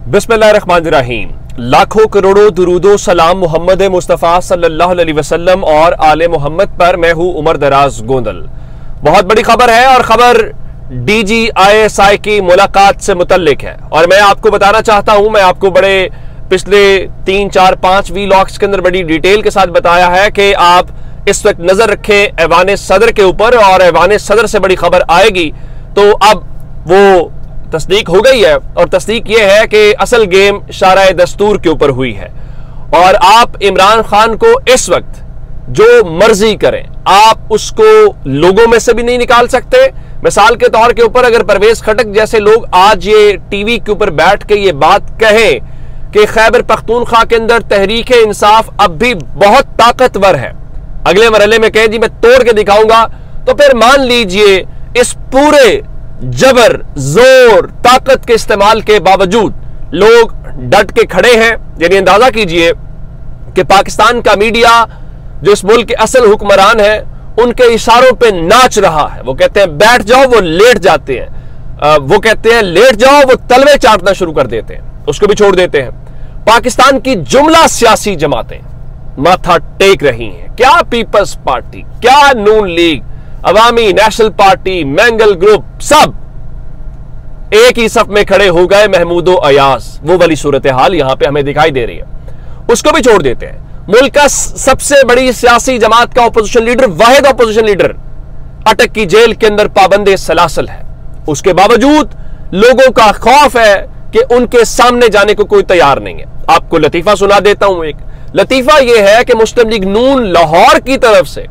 बिस्मिल्लाहिर्रहमानिर्रहीम। लाखों करोड़ों दुरूदो सलाम मोहम्मद मुस्तफ़ा सल्लल्लाहु अलैहि वसल्लम और आले मोहम्मद पर। मैं हूं उमर दराज गोंदल। बहुत बड़ी खबर है और खबर DGISI की मुलाकात से मुतल्लिक है और मैं आपको बताना चाहता हूं, मैं आपको बड़े पिछले 3, 4, 5 वीलॉग्स के अंदर बड़ी डिटेल के साथ बताया है कि आप इस वक्त नजर रखें ऐवान सदर के ऊपर और ऐवान सदर से बड़ी खबर आएगी। तो अब वो तस्दीक हो गई है और तस्दीक ये है कि असल गेम शारा दस्तूर के ऊपर हुई है और आप इमरान खान को इस वक्त जो मर्जी करें आप उसको लोगों में से भी नहीं निकाल सकते। मिसाल के तौर के ऊपर अगर परवेज खटक जैसे लोग आज ये टीवी के ऊपर बैठ के ये बात कहें कि खैबर पख्तूनख्वा के अंदर तहरीक इंसाफ अब भी बहुत ताकतवर है, अगले मरहले में कहें जी मैं तोड़ के दिखाऊंगा, तो फिर मान लीजिए इस पूरे जबर, जोर, ताकत के इस्तेमाल के बावजूद लोग डट के खड़े हैं। यानी अंदाजा कीजिए कि पाकिस्तान का मीडिया जो इस मुल्क के असल हुक्मरान है उनके इशारों पे नाच रहा है। वो कहते हैं बैठ जाओ, वो लेट जाते हैं। वो कहते हैं लेट जाओ, वो तलवे चाटना शुरू कर देते हैं, उसको भी छोड़ देते हैं। पाकिस्तान की जुमला सियासी जमातें माथा टेक रही हैं। क्या पीपल्स पार्टी, क्या नून लीग, अवामी नेशनल पार्टी, मैंगल ग्रुप, सब एक ही सफ में खड़े हो गए। महमूदो अयाज, वो वाली सूरत हाल यहां पे हमें दिखाई दे रही है। उसको भी छोड़ देते हैं। मुल्क का सबसे बड़ी सियासी जमात का अपोजिशन लीडर, वाहिद अपोजिशन लीडर अटक की जेल के अंदर पाबंदे सलासल है। उसके बावजूद लोगों का खौफ है कि उनके सामने जाने को कोई तैयार नहीं है। आपको लतीफा सुना देता हूं। एक लतीफा यह है कि मुस्लिम लीग नून लाहौर की तरफ से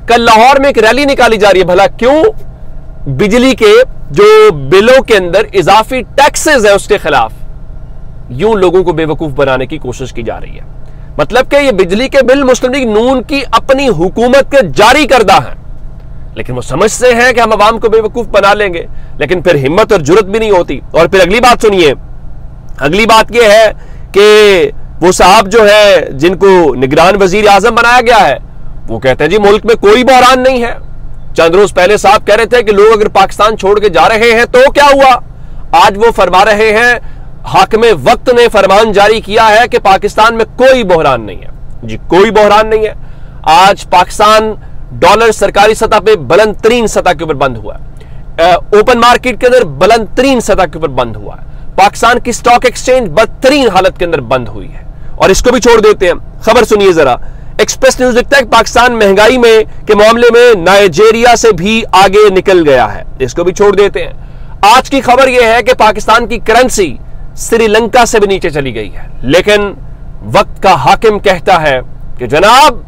कल लाहौर में एक रैली निकाली जा रही है। भला क्यों? बिजली के जो बिलों के अंदर इजाफी टैक्सेस है उसके खिलाफ यूं लोगों को बेवकूफ बनाने की कोशिश की जा रही है। मतलब कि ये बिजली के बिल मुस्लिम लीग नून की अपनी हुकूमत के जारी करदा है, लेकिन वो समझते हैं कि हम अवाम को बेवकूफ बना लेंगे, लेकिन फिर हिम्मत और जुर्रत भी नहीं होती। और फिर अगली बात सुनिए। अगली बात यह है कि वो साहब जो है जिनको निगरान वजीर आजम बनाया गया है, वो कहते हैं जी मुल्क में कोई बहरान नहीं है। चंद रोज पहले साहब कह रहे थे कि लोग अगर पाकिस्तान छोड़ के जा रहे हैं तो क्या हुआ? आज वो फरमा रहे हैं, हाकिम वक्त ने फरमान जारी किया है कि पाकिस्तान में कोई बहरान नहीं है। जी कोई बहरान नहीं है। आज पाकिस्तान डॉलर सरकारी सतह पे बुलंद तरीन सतह के ऊपर बंद हुआ है। ओपन मार्केट के अंदर बुलंद तरीन सतह के ऊपर बंद हुआ है। पाकिस्तान की स्टॉक एक्सचेंज बदतरीन हालत के अंदर बंद हुई है। और इसको भी छोड़ देते हैं। खबर सुनिए जरा। एक्सप्रेस न्यूज लिखता है पाकिस्तान महंगाई में के मामले में नाइजीरिया से भी आगे निकल गया है। इसको भी छोड़ देते हैं। आज की खबर यह है कि पाकिस्तान की करेंसी श्रीलंका से भी नीचे चली गई है, लेकिन वक्त का हाकिम कहता है कि जनाब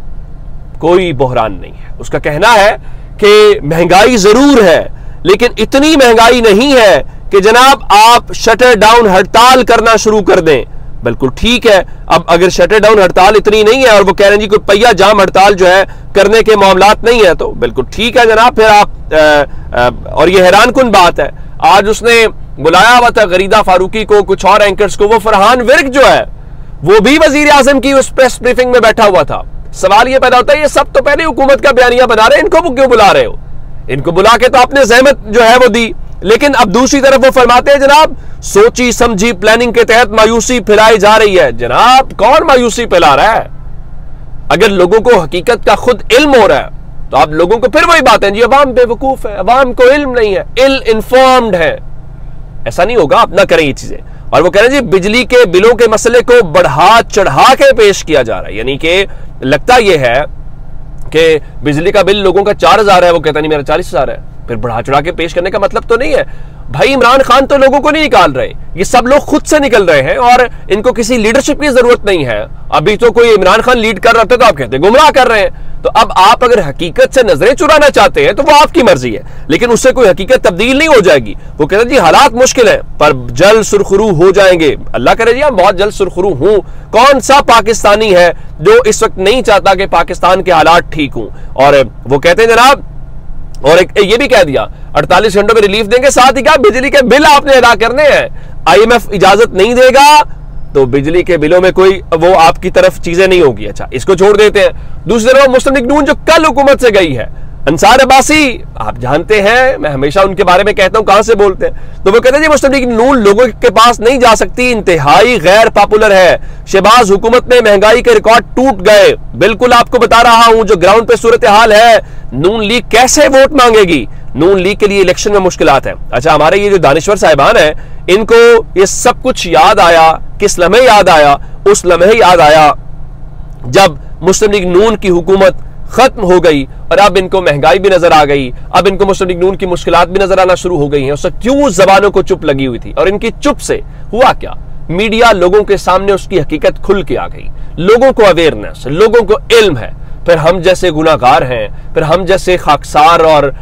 कोई बहरान नहीं है। उसका कहना है कि महंगाई जरूर है लेकिन इतनी महंगाई नहीं है कि जनाब आप शटर डाउन हड़ताल करना शुरू कर दें। बिल्कुल ठीक है। अब अगर शटर डाउन हड़ताल इतनी नहीं है और वो कह रहे हैं जी कोई पहिया जाम हड़ताल जो है करने के मामलात नहीं है, तो बिल्कुल ठीक है जनाब। फिर आप और ये हैरान कुन बात है, आज उसने बुलाया हुआ था गरीदा फारूकी को, कुछ और एंकर्स को। वो फरहान विर्क जो है वो भी वजीर आजम की उस प्रेस ब्रीफिंग में बैठा हुआ था। सवाल ये पैदा होता है, ये सब तो पहले हुकूमत का बयानिया बना रहे हैं, इनको क्यों बुला रहे हो? इनको बुला के तो आपने जहमत जो है वो दी, लेकिन अब दूसरी तरफ वो फरमाते हैं जनाब सोची समझी प्लानिंग के तहत मायूसी फैलाई जा रही है। जनाब कौन मायूसी फैला रहा है? अगर लोगों को हकीकत का खुद इल्म हो रहा है तो आप लोगों को फिर वही बात है जी अवाम बेवकूफ है, अवाम को इल्म नहीं है, इल इन्फॉर्म्ड है। ऐसा नहीं होगा, आप ना करें ये चीजें। और वो कह रहे हैं जी बिजली के बिलों के मसले को बढ़ा चढ़ा के पेश किया जा रहा है। यानी कि लगता यह है कि बिजली का बिल लोगों का 4000 है, वो कहता नहीं मेरा 40,000 है। फिर बढ़ा चढ़ा के पेश करने का मतलब तो नहीं है भाई। इमरान खान तो लोगों को नहीं निकाल रहे, ये सब लोग खुद से निकल रहे हैं और इनको किसी लीडरशिप की जरूरत नहीं है। अभी तो कोई इमरान खान लीड कर रहा था तो आप कहते हैं गुमराह कर रहे हैं। तो अब आप अगर हकीकत से नजरें चुराना चाहते हैं तो वो आपकी मर्जी है, लेकिन उससे कोई हकीकत तब्दील नहीं हो जाएगी। वो कहते हैं जी हालात मुश्किल है पर जल्द सुरखरू हो जाएंगे। अल्लाह करे जी हम बहुत जल्द सुरखरू हूं। कौन सा पाकिस्तानी है जो इस वक्त नहीं चाहता कि पाकिस्तान के हालात ठीक हों? और वो कहते हैं जनाब, और ये भी कह दिया 48 घंटों में रिलीफ देंगे, साथ ही कहा बिजली के बिल आपने अदा करने हैं। IMF इजाजत नहीं देगा तो बिजली के बिलों में कोई वो आपकी तरफ चीजें नहीं होगी। अच्छा इसको छोड़ देते हैं। दूसरी तरफ मुस्लिम लीग नून जो कल हुकूमत से गई है अंसार अब्बासी, आप जानते हैं मैं हमेशा उनके बारे में कहता हूं कहां से बोलते हैं, तो वो कहते हैं जी मुस्लिम लीग नून लोगों के पास नहीं जा सकती, इंतहाई गैर पॉपुलर है, शहबाज हुकूमत में महंगाई के रिकॉर्ड टूट गए। बिल्कुल आपको बता रहा हूं जो ग्राउंड पे सूरत हाल है, नून लीग कैसे वोट मांगेगी, नून लीग के लिए इलेक्शन में मुश्किलात है। अच्छा, हमारे ये जो दानिश्वर साहिबान है, इनको ये सब कुछ याद आया, किस लम्हे याद आया? उस लम्हे याद आया जब मुस्लिम लीग नून की हुकूमत खत्म हो गई और अब इनको महंगाई भी नजर आ गई, अब इनको मुस्लिम लीग नून की मुश्किलात भी नजर आना शुरू हो गई हैं। उससे क्यों जबानों को चुप लगी हुई थी, और इनकी चुप से हुआ क्या? मीडिया लोगों के सामने उसकी हकीकत खुल के आ गई, लोगों को अवेयरनेस, लोगों को इल्म है। फिर हम जैसे गुनाहगार हैं, फिर हम जैसे खाकसार और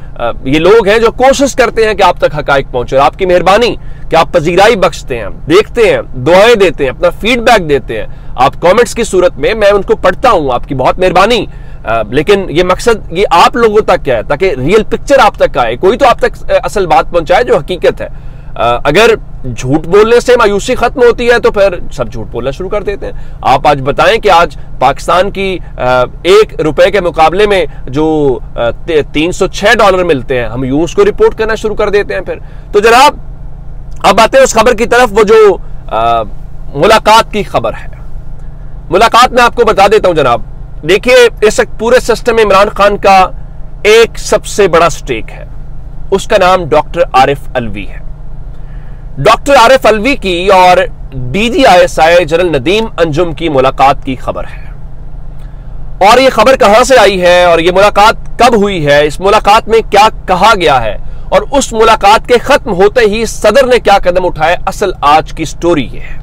ये लोग हैं जो कोशिश करते हैं कि आप तक हकाइक पहुंचे। और आपकी मेहरबानी कि आप पजीराई बख्शते हैं, देखते हैं, दुआएं देते हैं, अपना फीडबैक देते हैं आप कमेंट्स की सूरत में, मैं उनको पढ़ता हूं, आपकी बहुत मेहरबानी। लेकिन ये मकसद ये आप लोगों तक क्या है, ताकि रियल पिक्चर आप तक आए, कोई तो आप तक असल बात पहुंचाए जो हकीकत है। अगर झूठ बोलने से मायूसी खत्म होती है तो फिर सब झूठ बोलना शुरू कर देते हैं। आप आज बताएं कि आज पाकिस्तान की ₹1 के मुकाबले में जो $306 मिलते हैं, हम यूं उसको रिपोर्ट करना शुरू कर देते हैं। फिर तो जनाब अब आते हैं उस खबर की तरफ, वो जो मुलाकात की खबर है। मुलाकात में आपको बता देता हूं जनाब, देखिए इस पूरे सिस्टम में इमरान खान का एक सबसे बड़ा स्टेक है, उसका नाम डॉक्टर आरिफ अलवी है। डॉक्टर आरिफ अलवी की और DGISI जनरल नदीम अंजुम की मुलाकात की खबर है। और ये खबर कहां से आई है और ये मुलाकात कब हुई है, इस मुलाकात में क्या कहा गया है, और उस मुलाकात के खत्म होते ही सदर ने क्या कदम उठाए, असल आज की स्टोरी ये है।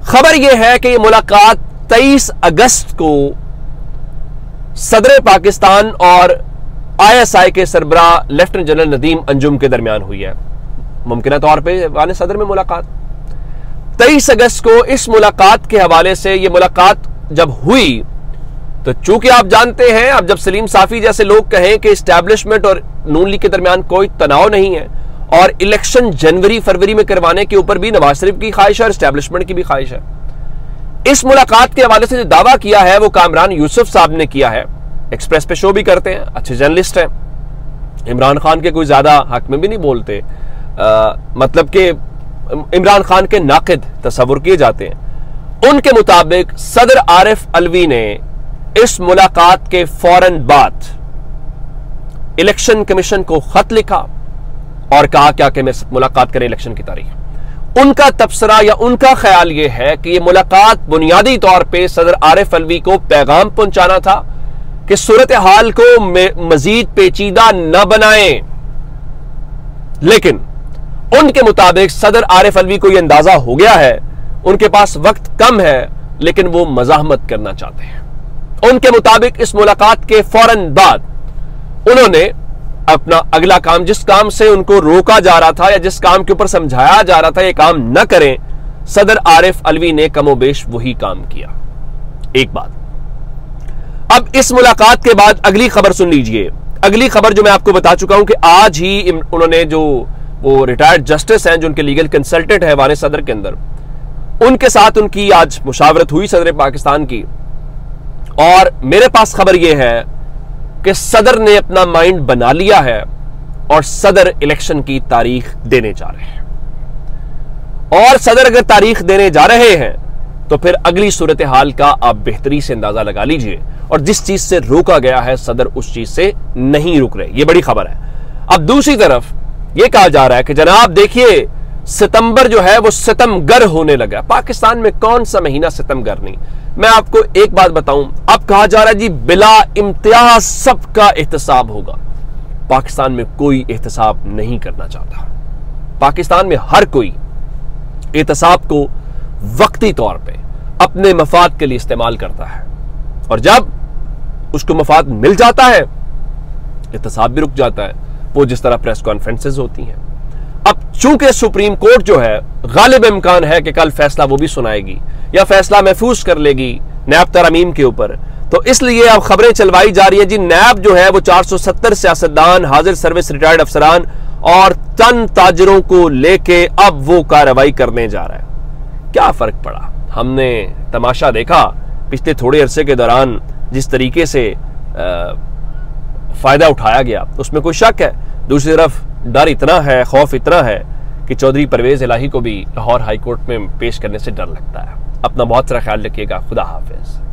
खबर यह है कि यह मुलाकात 23 अगस्त को सदर पाकिस्तान और ISI के सरबरा लेफ्टिनेंट जनरल नदीम अंजुम के दरमियान हुई है। मुमकिन तौर पर वाले सदर में मुलाकात 23 अगस्त को। इस मुलाकात के हवाले से यह मुलाकात जब हुई तो चूंकि आप जानते हैं, अब जब सलीम साफी जैसे लोग कहें कि इस्टेब्लिशमेंट और नून लीग के दरमियान कोई तनाव नहीं है और इलेक्शन जनवरी फरवरी में करवाने के ऊपर भी नवाज शरीफ की ख्वाहिश है और इस्टेब्लिशमेंट की भी ख्वाहिश है। इस मुलाकात के हवाले से जो दावा किया है वो कामरान यूसुफ साहब ने किया है। एक्सप्रेस पे शो भी करते हैं, अच्छे जर्नलिस्ट हैं, इमरान खान के कोई ज्यादा हक में भी नहीं बोलते, मतलब कि इमरान खान के नाकिद तस्वुर किए जाते हैं। उनके मुताबिक सदर आरिफ अलवी ने इस मुलाकात के फौरन बाद इलेक्शन कमीशन को खत लिखा और कहा क्या कि मैं मुलाकात करें इलेक्शन की तारीख। उनका तबसरा या उनका ख्याल यह है कि यह मुलाकात बुनियादी तौर पे सदर आरिफ अलवी को पैगाम पहुंचाना था कि सूरत हाल को मजीद पेचीदा न बनाएं। लेकिन उनके मुताबिक सदर आरिफ अलवी को यह अंदाजा हो गया है, उनके पास वक्त कम है लेकिन वो मज़ाहमत करना चाहते हैं। उनके मुताबिक इस मुलाकात के फौरन बाद उन्होंने अपना अगला काम, जिस काम से उनको रोका जा रहा था या जिस काम के ऊपर समझाया जा रहा था ये काम न करें, सदर आरिफ अलवी ने कमोबेश वही काम किया। एक बात। अब इस मुलाकात के बाद अगली खबर सुन लीजिए। अगली खबर जो मैं आपको बता चुका हूं कि आज ही उन्होंने जो वो रिटायर्ड जस्टिस हैं जो उनके लीगल कंसल्टेंट है वाने सदर के अंदर, उनके साथ उनकी आज मुशावरत हुई सदर पाकिस्तान की। और मेरे पास खबर यह है कि सदर ने अपना माइंड बना लिया है और सदर इलेक्शन की तारीख देने जा रहे हैं। और सदर अगर तारीख देने जा रहे हैं तो फिर अगली सूरत हाल का आप बेहतरी से अंदाजा लगा लीजिए। और जिस चीज से रोका गया है सदर उस चीज से नहीं रुक रहे, यह बड़ी खबर है। अब दूसरी तरफ यह कहा जा रहा है कि जनाब देखिए सितंबर जो है वो सितमगर होने लगा। पाकिस्तान में कौन सा महीना सितमगर नहीं। मैं आपको एक बात बताऊं, अब कहा जा रहा है जी बिला इम्तियाज सबका एहतसाब होगा। पाकिस्तान में कोई एहतसाब नहीं करना चाहता। पाकिस्तान में हर कोई एहतसाब को वक्ती तौर पे अपने मफाद के लिए इस्तेमाल करता है और जब उसको मफाद मिल जाता है एहतसाब भी रुक जाता है। वो जिस तरह प्रेस कॉन्फ्रेंसेज होती हैं। अब चूंकि सुप्रीम कोर्ट जो है गालिब इम्कान है कि कल फैसला वो भी सुनाएगी या फैसला महफूज कर लेगी नैब तरमीम के ऊपर, तो इसलिए अब खबरें चलवाई जा रही है जी नैब जो है वो 470 सियासतदान, हाजिर सर्विस रिटायर्ड अफसरान और तन ताजरों को लेके अब वो कार्रवाई करने जा रहा है। क्या फर्क पड़ा? हमने तमाशा देखा पिछले थोड़े अरसे के दौरान जिस तरीके से फायदा उठाया गया उसमें कोई शक है। दूसरी तरफ डर इतना है, खौफ इतना है कि चौधरी परवेज इलाही को भी लाहौर हाईकोर्ट में पेश करने से डर लगता है। अपना बहुत सारा ख्याल रखिएगा। खुदा हाफिज।